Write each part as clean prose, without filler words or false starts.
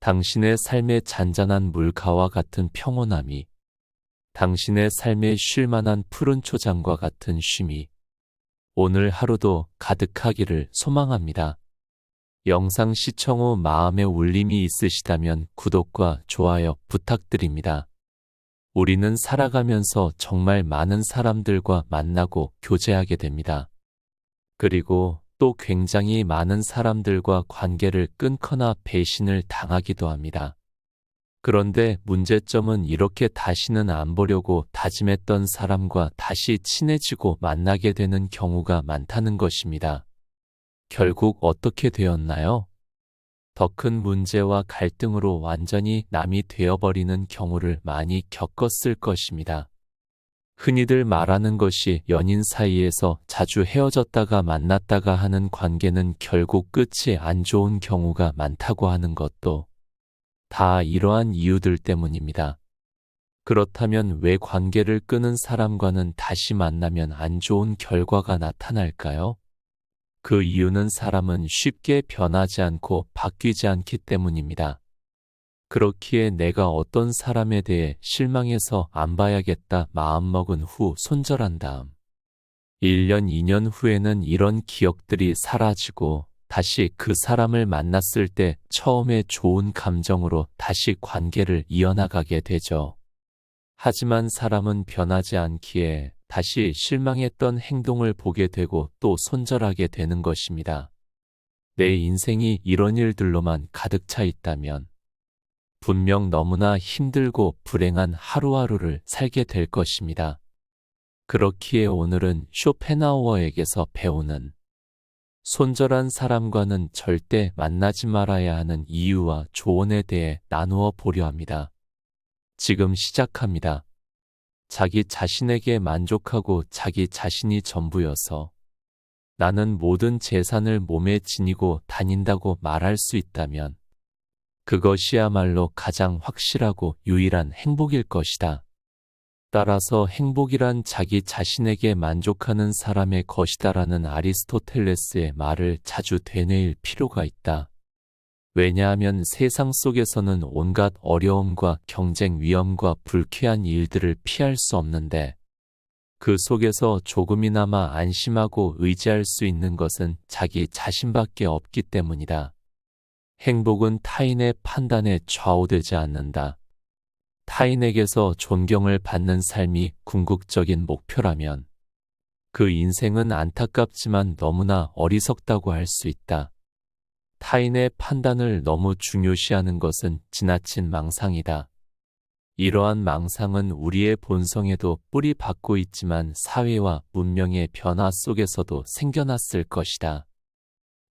당신의 삶의 잔잔한 물가와 같은 평온함이, 당신의 삶에 쉴만한 푸른 초장과 같은 쉼이 오늘 하루도 가득하기를 소망합니다. 영상 시청 후 마음에 울림이 있으시다면 구독과 좋아요 부탁드립니다. 우리는 살아가면서 정말 많은 사람들과 만나고 교제하게 됩니다. 그리고 또 굉장히 많은 사람들과 관계를 끊거나 배신을 당하기도 합니다. 그런데 문제점은 이렇게 다시는 안 보려고 다짐했던 사람과 다시 친해지고 만나게 되는 경우가 많다는 것입니다. 결국 어떻게 되었나요? 더 큰 문제와 갈등으로 완전히 남이 되어버리는 경우를 많이 겪었을 것입니다. 흔히들 말하는 것이 연인 사이에서 자주 헤어졌다가 만났다가 하는 관계는 결국 끝이 안 좋은 경우가 많다고 하는 것도 다 이러한 이유들 때문입니다. 그렇다면 왜 관계를 끊은 사람과는 다시 만나면 안 좋은 결과가 나타날까요? 그 이유는 사람은 쉽게 변하지 않고 바뀌지 않기 때문입니다. 그렇기에 내가 어떤 사람에 대해 실망해서 안 봐야겠다 마음먹은 후 손절한 다음 1년, 2년 후에는 이런 기억들이 사라지고 다시 그 사람을 만났을 때 처음에 좋은 감정으로 다시 관계를 이어나가게 되죠. 하지만 사람은 변하지 않기에 다시 실망했던 행동을 보게 되고 또 손절하게 되는 것입니다. 내 인생이 이런 일들로만 가득 차 있다면 분명 너무나 힘들고 불행한 하루하루를 살게 될 것입니다. 그렇기에 오늘은 쇼펜하우어에게서 배우는 손절한 사람과는 절대 만나지 말아야 하는 이유와 조언에 대해 나누어 보려 합니다. 지금 시작합니다. 자기 자신에게 만족하고 자기 자신이 전부여서 나는 모든 재산을 몸에 지니고 다닌다고 말할 수 있다면 그것이야말로 가장 확실하고 유일한 행복일 것이다. 따라서 행복이란 자기 자신에게 만족하는 사람의 것이다라는 아리스토텔레스의 말을 자주 되뇌일 필요가 있다. 왜냐하면 세상 속에서는 온갖 어려움과 경쟁 위험과 불쾌한 일들을 피할 수 없는데 그 속에서 조금이나마 안심하고 의지할 수 있는 것은 자기 자신밖에 없기 때문이다. 행복은 타인의 판단에 좌우되지 않는다. 타인에게서 존경을 받는 삶이 궁극적인 목표라면 그 인생은 안타깝지만 너무나 어리석다고 할 수 있다. 타인의 판단을 너무 중요시하는 것은 지나친 망상이다. 이러한 망상은 우리의 본성에도 뿌리 박고 있지만 사회와 문명의 변화 속에서도 생겨났을 것이다.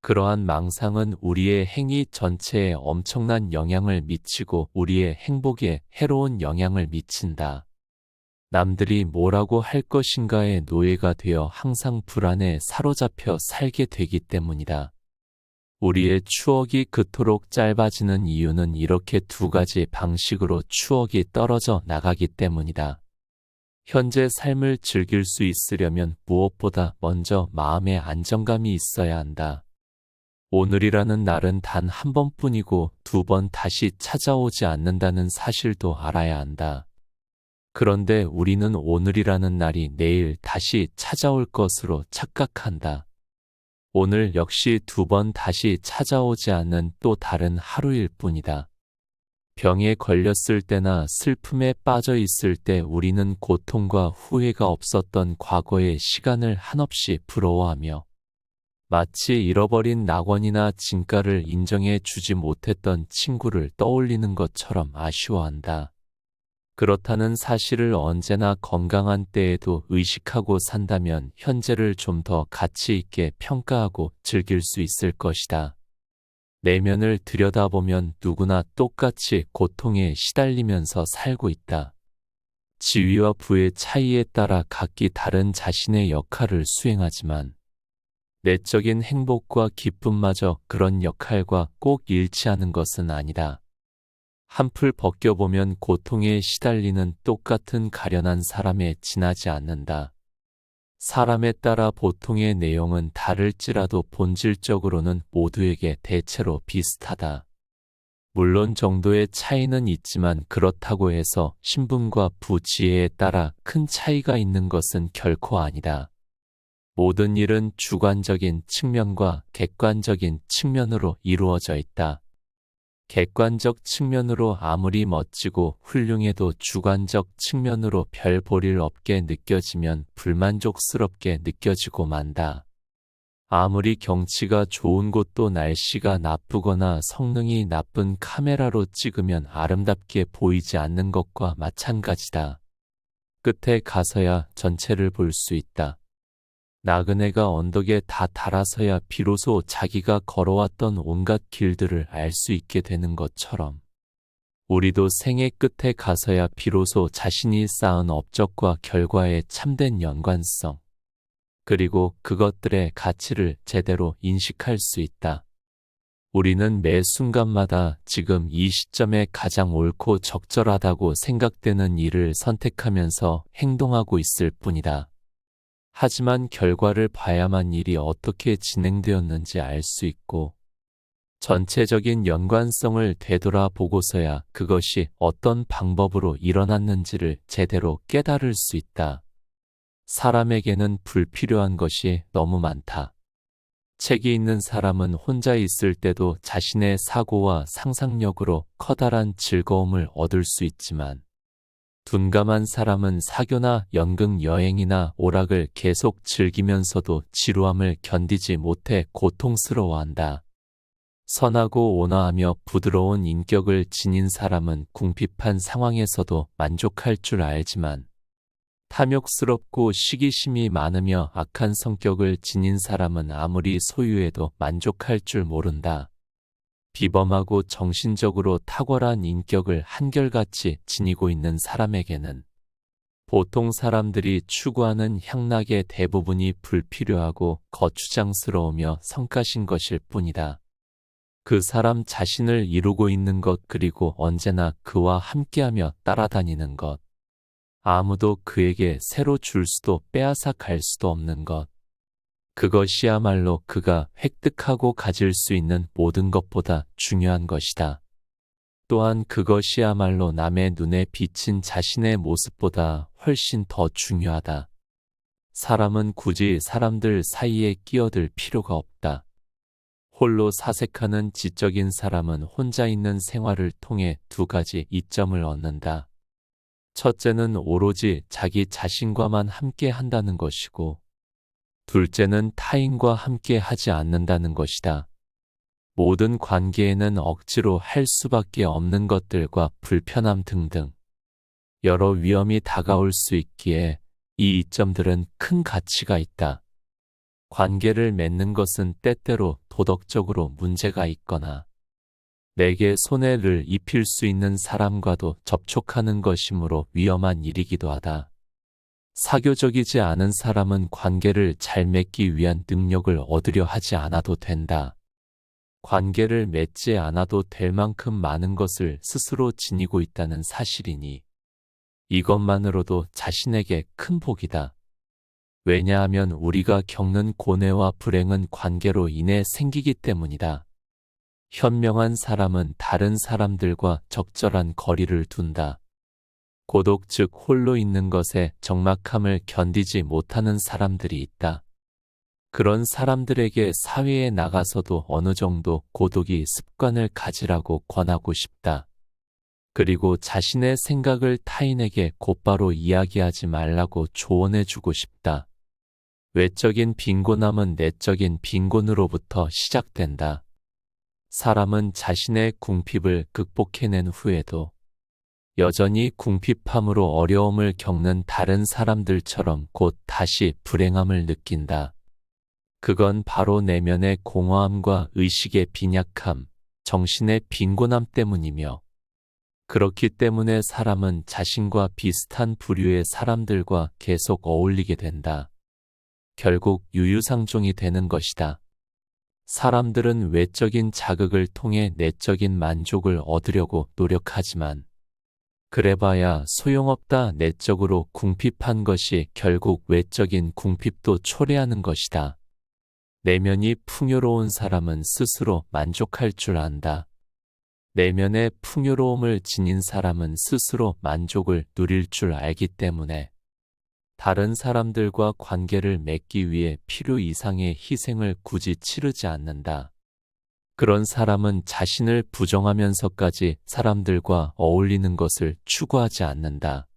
그러한 망상은 우리의 행위 전체에 엄청난 영향을 미치고 우리의 행복에 해로운 영향을 미친다. 남들이 뭐라고 할 것인가의 노예가 되어 항상 불안에 사로잡혀 살게 되기 때문이다. 우리의 추억이 그토록 짧아지는 이유는 이렇게 두 가지 방식으로 추억이 떨어져 나가기 때문이다. 현재 삶을 즐길 수 있으려면 무엇보다 먼저 마음의 안정감이 있어야 한다. 오늘이라는 날은 단 한 번뿐이고 두 번 다시 찾아오지 않는다는 사실도 알아야 한다. 그런데 우리는 오늘이라는 날이 내일 다시 찾아올 것으로 착각한다. 오늘 역시 두 번 다시 찾아오지 않는 또 다른 하루일 뿐이다. 병에 걸렸을 때나 슬픔에 빠져 있을 때 우리는 고통과 후회가 없었던 과거의 시간을 한없이 부러워하며 마치 잃어버린 낙원이나 진가를 인정해 주지 못했던 친구를 떠올리는 것처럼 아쉬워한다. 그렇다는 사실을 언제나 건강한 때에도 의식하고 산다면 현재를 좀 더 가치 있게 평가하고 즐길 수 있을 것이다. 내면을 들여다보면 누구나 똑같이 고통에 시달리면서 살고 있다. 지위와 부의 차이에 따라 각기 다른 자신의 역할을 수행하지만 내적인 행복과 기쁨마저 그런 역할과 꼭 일치하는 것은 아니다. 한풀 벗겨보면 고통에 시달리는 똑같은 가련한 사람에 지나지 않는다. 사람에 따라 보통의 내용은 다를지라도 본질적으로는 모두에게 대체로 비슷하다. 물론 정도의 차이는 있지만 그렇다고 해서 신분과 부지혜에 따라 큰 차이가 있는 것은 결코 아니다. 모든 일은 주관적인 측면과 객관적인 측면으로 이루어져 있다. 객관적 측면으로 아무리 멋지고 훌륭해도 주관적 측면으로 별 볼일 없게 느껴지면 불만족스럽게 느껴지고 만다. 아무리 경치가 좋은 곳도 날씨가 나쁘거나 성능이 나쁜 카메라로 찍으면 아름답게 보이지 않는 것과 마찬가지다. 끝에 가서야 전체를 볼 수 있다. 나그네가 언덕에 다 달아서야 비로소 자기가 걸어왔던 온갖 길들을 알 수 있게 되는 것처럼 우리도 생애 끝에 가서야 비로소 자신이 쌓은 업적과 결과의 참된 연관성, 그리고 그것들의 가치를 제대로 인식할 수 있다. 우리는 매 순간마다 지금 이 시점에 가장 옳고 적절하다고 생각되는 일을 선택하면서 행동하고 있을 뿐이다. 하지만 결과를 봐야만 일이 어떻게 진행되었는지 알 수 있고 전체적인 연관성을 되돌아보고서야 그것이 어떤 방법으로 일어났는지를 제대로 깨달을 수 있다. 사람에게는 불필요한 것이 너무 많다. 책이 있는 사람은 혼자 있을 때도 자신의 사고와 상상력으로 커다란 즐거움을 얻을 수 있지만 둔감한 사람은 사교나 연극 여행이나 오락을 계속 즐기면서도 지루함을 견디지 못해 고통스러워한다. 선하고 온화하며 부드러운 인격을 지닌 사람은 궁핍한 상황에서도 만족할 줄 알지만 탐욕스럽고 시기심이 많으며 악한 성격을 지닌 사람은 아무리 소유해도 만족할 줄 모른다. 비범하고 정신적으로 탁월한 인격을 한결같이 지니고 있는 사람에게는 보통 사람들이 추구하는 향락의 대부분이 불필요하고 거추장스러우며 성가신 것일 뿐이다. 그 사람 자신을 이루고 있는 것 그리고 언제나 그와 함께하며 따라다니는 것. 아무도 그에게 새로 줄 수도 빼앗아 갈 수도 없는 것. 그것이야말로 그가 획득하고 가질 수 있는 모든 것보다 중요한 것이다. 또한 그것이야말로 남의 눈에 비친 자신의 모습보다 훨씬 더 중요하다. 사람은 굳이 사람들 사이에 끼어들 필요가 없다. 홀로 사색하는 지적인 사람은 혼자 있는 생활을 통해 두 가지 이점을 얻는다. 첫째는 오로지 자기 자신과만 함께 한다는 것이고, 둘째는 타인과 함께 하지 않는다는 것이다. 모든 관계에는 억지로 할 수밖에 없는 것들과 불편함 등등 여러 위험이 다가올 수 있기에 이 이점들은 큰 가치가 있다. 관계를 맺는 것은 때때로 도덕적으로 문제가 있거나 내게 손해를 입힐 수 있는 사람과도 접촉하는 것이므로 위험한 일이기도 하다. 사교적이지 않은 사람은 관계를 잘 맺기 위한 능력을 얻으려 하지 않아도 된다. 관계를 맺지 않아도 될 만큼 많은 것을 스스로 지니고 있다는 사실이니 이것만으로도 자신에게 큰 복이다. 왜냐하면 우리가 겪는 고뇌와 불행은 관계로 인해 생기기 때문이다. 현명한 사람은 다른 사람들과 적절한 거리를 둔다. 고독 즉 홀로 있는 것에 적막함을 견디지 못하는 사람들이 있다. 그런 사람들에게 사회에 나가서도 어느 정도 고독이 습관을 가지라고 권하고 싶다. 그리고 자신의 생각을 타인에게 곧바로 이야기하지 말라고 조언해주고 싶다. 외적인 빈곤함은 내적인 빈곤으로부터 시작된다. 사람은 자신의 궁핍을 극복해낸 후에도 여전히 궁핍함으로 어려움을 겪는 다른 사람들처럼 곧 다시 불행함을 느낀다. 그건 바로 내면의 공허함과 의식의 빈약함, 정신의 빈곤함 때문이며 그렇기 때문에 사람은 자신과 비슷한 부류의 사람들과 계속 어울리게 된다. 결국 유유상종이 되는 것이다. 사람들은 외적인 자극을 통해 내적인 만족을 얻으려고 노력하지만 그래봐야 소용없다. 내적으로 궁핍한 것이 결국 외적인 궁핍도 초래하는 것이다. 내면이 풍요로운 사람은 스스로 만족할 줄 안다. 내면의 풍요로움을 지닌 사람은 스스로 만족을 누릴 줄 알기 때문에 다른 사람들과 관계를 맺기 위해 필요 이상의 희생을 굳이 치르지 않는다. 그런 사람은 자신을 부정하면서까지 사람들과 어울리는 것을 추구하지 않는다.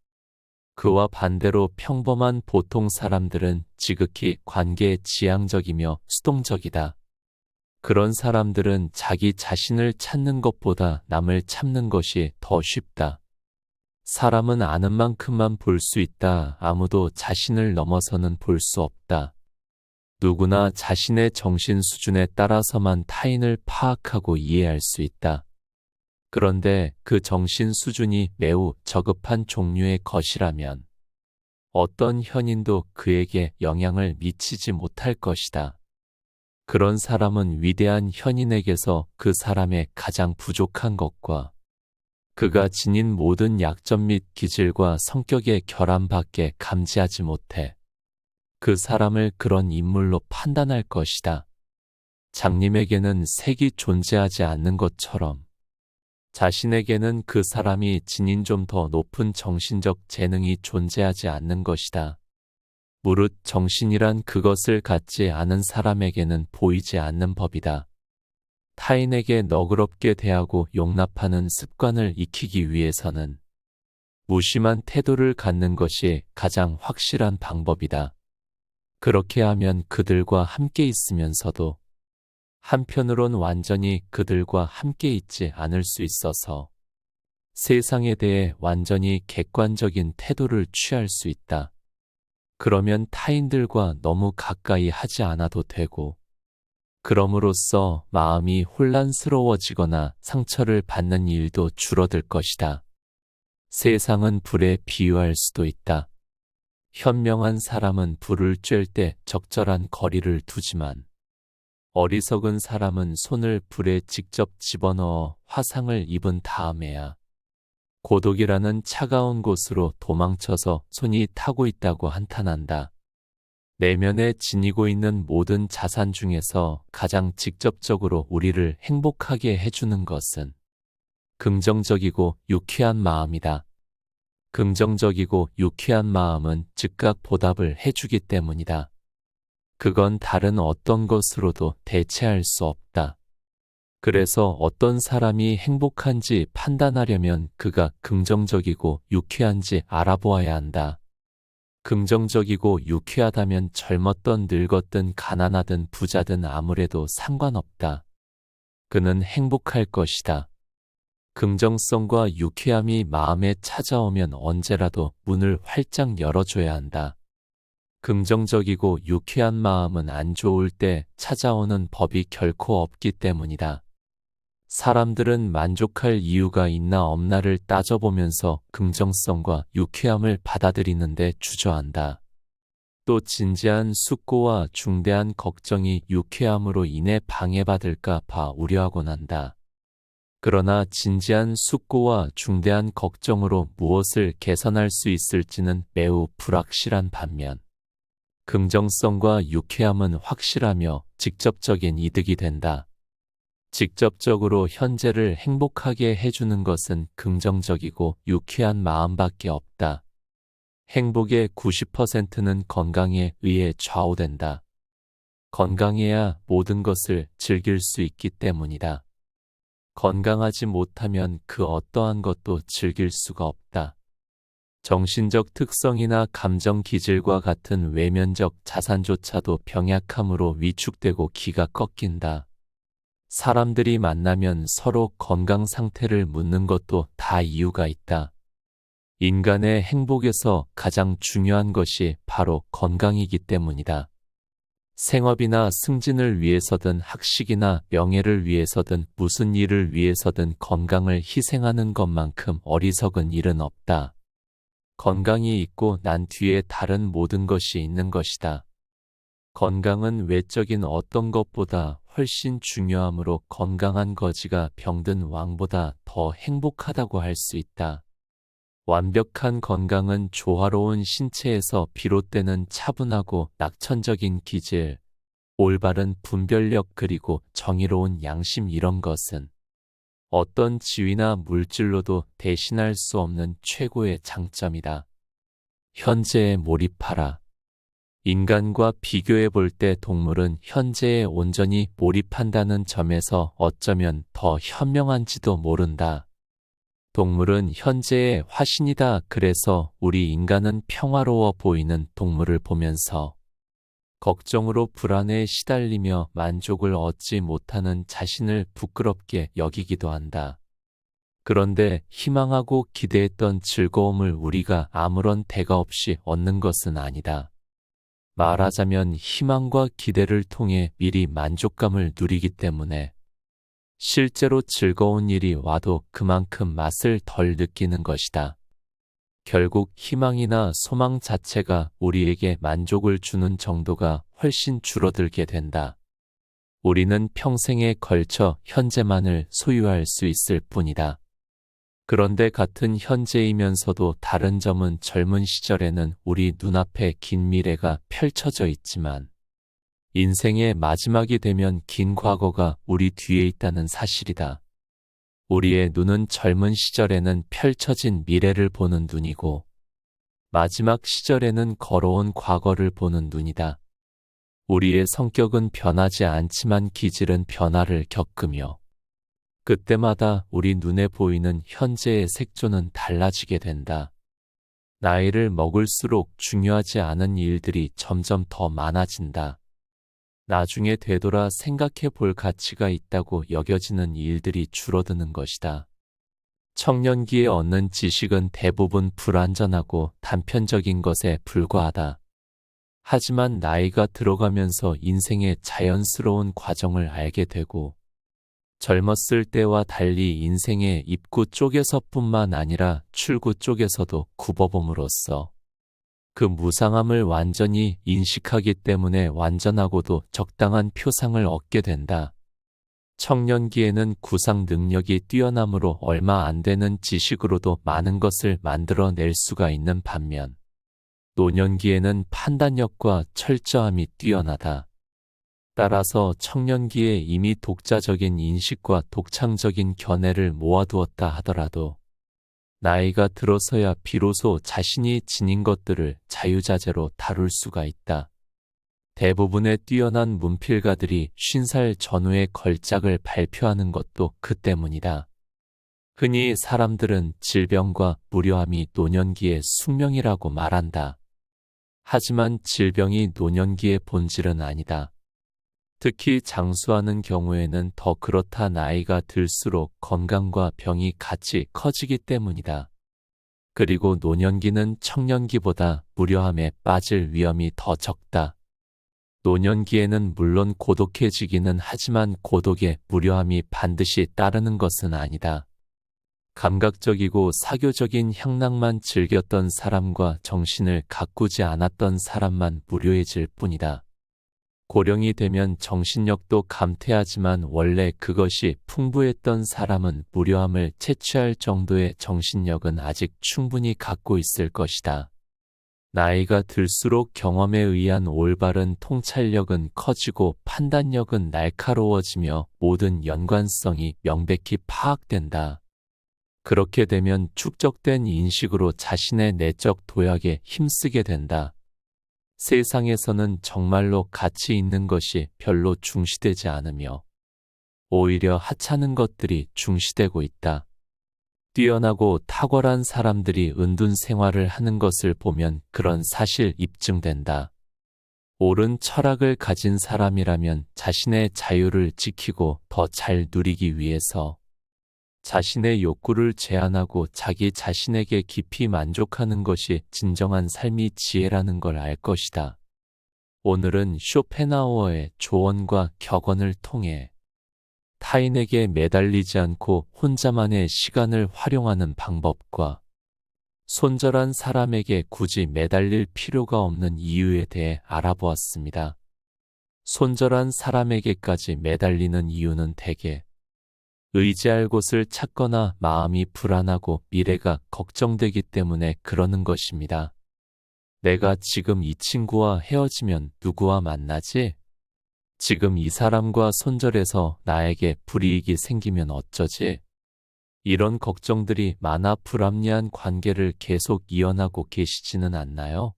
그와 반대로 평범한 보통 사람들은 지극히 관계에 지향적이며 수동적이다. 그런 사람들은 자기 자신을 찾는 것보다 남을 참는 것이 더 쉽다. 사람은 아는 만큼만 볼 수 있다. 아무도 자신을 넘어서는 볼 수 없다. 누구나 자신의 정신 수준에 따라서만 타인을 파악하고 이해할 수 있다. 그런데 그 정신 수준이 매우 저급한 종류의 것이라면 어떤 현인도 그에게 영향을 미치지 못할 것이다. 그런 사람은 위대한 현인에게서 그 사람의 가장 부족한 것과 그가 지닌 모든 약점 및 기질과 성격의 결함밖에 감지하지 못해 그 사람을 그런 인물로 판단할 것이다. 장님에게는 색이 존재하지 않는 것처럼 자신에게는 그 사람이 지닌 좀 더 높은 정신적 재능이 존재하지 않는 것이다. 무릇 정신이란 그것을 갖지 않은 사람에게는 보이지 않는 법이다. 타인에게 너그럽게 대하고 용납하는 습관을 익히기 위해서는 무심한 태도를 갖는 것이 가장 확실한 방법이다. 그렇게 하면 그들과 함께 있으면서도 한편으론 완전히 그들과 함께 있지 않을 수 있어서 세상에 대해 완전히 객관적인 태도를 취할 수 있다. 그러면 타인들과 너무 가까이 하지 않아도 되고, 그럼으로써 마음이 혼란스러워지거나 상처를 받는 일도 줄어들 것이다. 세상은 불에 비유할 수도 있다. 현명한 사람은 불을 쬐을 때 적절한 거리를 두지만 어리석은 사람은 손을 불에 직접 집어넣어 화상을 입은 다음에야 고독이라는 차가운 곳으로 도망쳐서 손이 타고 있다고 한탄한다. 내면에 지니고 있는 모든 자산 중에서 가장 직접적으로 우리를 행복하게 해주는 것은 긍정적이고 유쾌한 마음이다. 긍정적이고 유쾌한 마음은 즉각 보답을 해주기 때문이다. 그건 다른 어떤 것으로도 대체할 수 없다. 그래서 어떤 사람이 행복한지 판단하려면 그가 긍정적이고 유쾌한지 알아보아야 한다. 긍정적이고 유쾌하다면 젊었든 늙었든 가난하든 부자든 아무래도 상관없다. 그는 행복할 것이다. 긍정성과 유쾌함이 마음에 찾아오면 언제라도 문을 활짝 열어줘야 한다. 긍정적이고 유쾌한 마음은 안 좋을 때 찾아오는 법이 결코 없기 때문이다. 사람들은 만족할 이유가 있나 없나를 따져보면서 긍정성과 유쾌함을 받아들이는데 주저한다. 또 진지한 숙고와 중대한 걱정이 유쾌함으로 인해 방해받을까 봐 우려하곤 한다. 그러나 진지한 숙고와 중대한 걱정으로 무엇을 개선할 수 있을지는 매우 불확실한 반면 긍정성과 유쾌함은 확실하며 직접적인 이득이 된다. 직접적으로 현재를 행복하게 해주는 것은 긍정적이고 유쾌한 마음밖에 없다. 행복의 90%는 건강에 의해 좌우된다. 건강해야 모든 것을 즐길 수 있기 때문이다. 건강하지 못하면 그 어떠한 것도 즐길 수가 없다. 정신적 특성이나 감정 기질과 같은 외면적 자산조차도 병약함으로 위축되고 기가 꺾인다. 사람들이 만나면 서로 건강 상태를 묻는 것도 다 이유가 있다. 인간의 행복에서 가장 중요한 것이 바로 건강이기 때문이다. 생업이나 승진을 위해서든 학식이나 명예를 위해서든 무슨 일을 위해서든 건강을 희생하는 것만큼 어리석은 일은 없다. 건강이 있고 난 뒤에 다른 모든 것이 있는 것이다. 건강은 외적인 어떤 것보다 훨씬 중요하므로 건강한 거지가 병든 왕보다 더 행복하다고 할 수 있다. 완벽한 건강은 조화로운 신체에서 비롯되는 차분하고 낙천적인 기질, 올바른 분별력 그리고 정의로운 양심 이런 것은 어떤 지위나 물질로도 대신할 수 없는 최고의 장점이다. 현재에 몰입하라. 인간과 비교해 볼 때 동물은 현재에 온전히 몰입한다는 점에서 어쩌면 더 현명한지도 모른다. 동물은 현재의 화신이다. 그래서 우리 인간은 평화로워 보이는 동물을 보면서 걱정으로 불안에 시달리며 만족을 얻지 못하는 자신을 부끄럽게 여기기도 한다. 그런데 희망하고 기대했던 즐거움을 우리가 아무런 대가 없이 얻는 것은 아니다. 말하자면 희망과 기대를 통해 미리 만족감을 누리기 때문에 실제로 즐거운 일이 와도 그만큼 맛을 덜 느끼는 것이다. 결국 희망이나 소망 자체가 우리에게 만족을 주는 정도가 훨씬 줄어들게 된다. 우리는 평생에 걸쳐 현재만을 소유할 수 있을 뿐이다. 그런데 같은 현재이면서도 다른 점은 젊은 시절에는 우리 눈앞에 긴 미래가 펼쳐져 있지만 인생의 마지막이 되면 긴 과거가 우리 뒤에 있다는 사실이다. 우리의 눈은 젊은 시절에는 펼쳐진 미래를 보는 눈이고 마지막 시절에는 걸어온 과거를 보는 눈이다. 우리의 성격은 변하지 않지만 기질은 변화를 겪으며 그때마다 우리 눈에 보이는 현재의 색조는 달라지게 된다. 나이를 먹을수록 중요하지 않은 일들이 점점 더 많아진다. 나중에 되돌아 생각해 볼 가치가 있다고 여겨지는 일들이 줄어드는 것이다. 청년기에 얻는 지식은 대부분 불완전하고 단편적인 것에 불과하다. 하지만 나이가 들어가면서 인생의 자연스러운 과정을 알게 되고 젊었을 때와 달리 인생의 입구 쪽에서뿐만 아니라 출구 쪽에서도 굽어봄으로써 그 무상함을 완전히 인식하기 때문에 완전하고도 적당한 표상을 얻게 된다. 청년기에는 구상 능력이 뛰어남으로 얼마 안 되는 지식으로도 많은 것을 만들어낼 수가 있는 반면 노년기에는 판단력과 철저함이 뛰어나다. 따라서 청년기에 이미 독자적인 인식과 독창적인 견해를 모아두었다 하더라도 나이가 들어서야 비로소 자신이 지닌 것들을 자유자재로 다룰 수가 있다. 대부분의 뛰어난 문필가들이 50살 전후의 걸작을 발표하는 것도 그 때문이다. 흔히 사람들은 질병과 무료함이 노년기의 숙명이라고 말한다. 하지만 질병이 노년기의 본질은 아니다. 특히 장수하는 경우에는 더 그렇다. 나이가 들수록 건강과 병이 같이 커지기 때문이다. 그리고 노년기는 청년기보다 무료함에 빠질 위험이 더 적다. 노년기에는 물론 고독해지기는 하지만 고독에 무료함이 반드시 따르는 것은 아니다. 감각적이고 사교적인 향락만 즐겼던 사람과 정신을 가꾸지 않았던 사람만 무료해질 뿐이다. 고령이 되면 정신력도 감퇴하지만 원래 그것이 풍부했던 사람은 무료함을 채취할 정도의 정신력은 아직 충분히 갖고 있을 것이다. 나이가 들수록 경험에 의한 올바른 통찰력은 커지고 판단력은 날카로워지며 모든 연관성이 명백히 파악된다. 그렇게 되면 축적된 인식으로 자신의 내적 도약에 힘쓰게 된다. 세상에서는 정말로 가치 있는 것이 별로 중시되지 않으며 오히려 하찮은 것들이 중시되고 있다. 뛰어나고 탁월한 사람들이 은둔 생활을 하는 것을 보면 그런 사실 입증된다. 옳은 철학을 가진 사람이라면 자신의 자유를 지키고 더 잘 누리기 위해서 자신의 욕구를 제한하고 자기 자신에게 깊이 만족하는 것이 진정한 삶의 지혜라는 걸 알 것이다. 오늘은 쇼펜하우어의 조언과 격언을 통해 타인에게 매달리지 않고 혼자만의 시간을 활용하는 방법과 손절한 사람에게 굳이 매달릴 필요가 없는 이유에 대해 알아보았습니다. 손절한 사람에게까지 매달리는 이유는 대개 의지할 곳을 찾거나 마음이 불안하고 미래가 걱정되기 때문에 그러는 것입니다. 내가 지금 이 친구와 헤어지면 누구와 만나지? 지금 이 사람과 손절해서 나에게 불이익이 생기면 어쩌지? 이런 걱정들이 많아 불합리한 관계를 계속 이어나고 계시지는 않나요?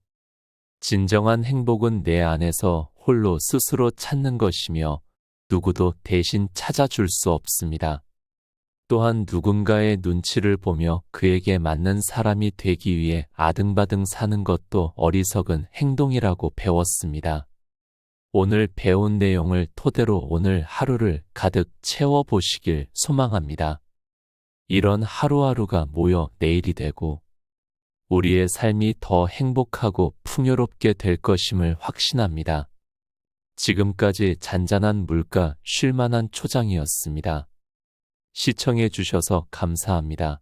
진정한 행복은 내 안에서 홀로 스스로 찾는 것이며 누구도 대신 찾아줄 수 없습니다. 또한 누군가의 눈치를 보며 그에게 맞는 사람이 되기 위해 아등바등 사는 것도 어리석은 행동이라고 배웠습니다. 오늘 배운 내용을 토대로 오늘 하루를 가득 채워보시길 소망합니다. 이런 하루하루가 모여 내일이 되고 우리의 삶이 더 행복하고 풍요롭게 될 것임을 확신합니다. 지금까지 잔잔한 물가 쉴만한 초장이었습니다. 시청해 주셔서 감사합니다.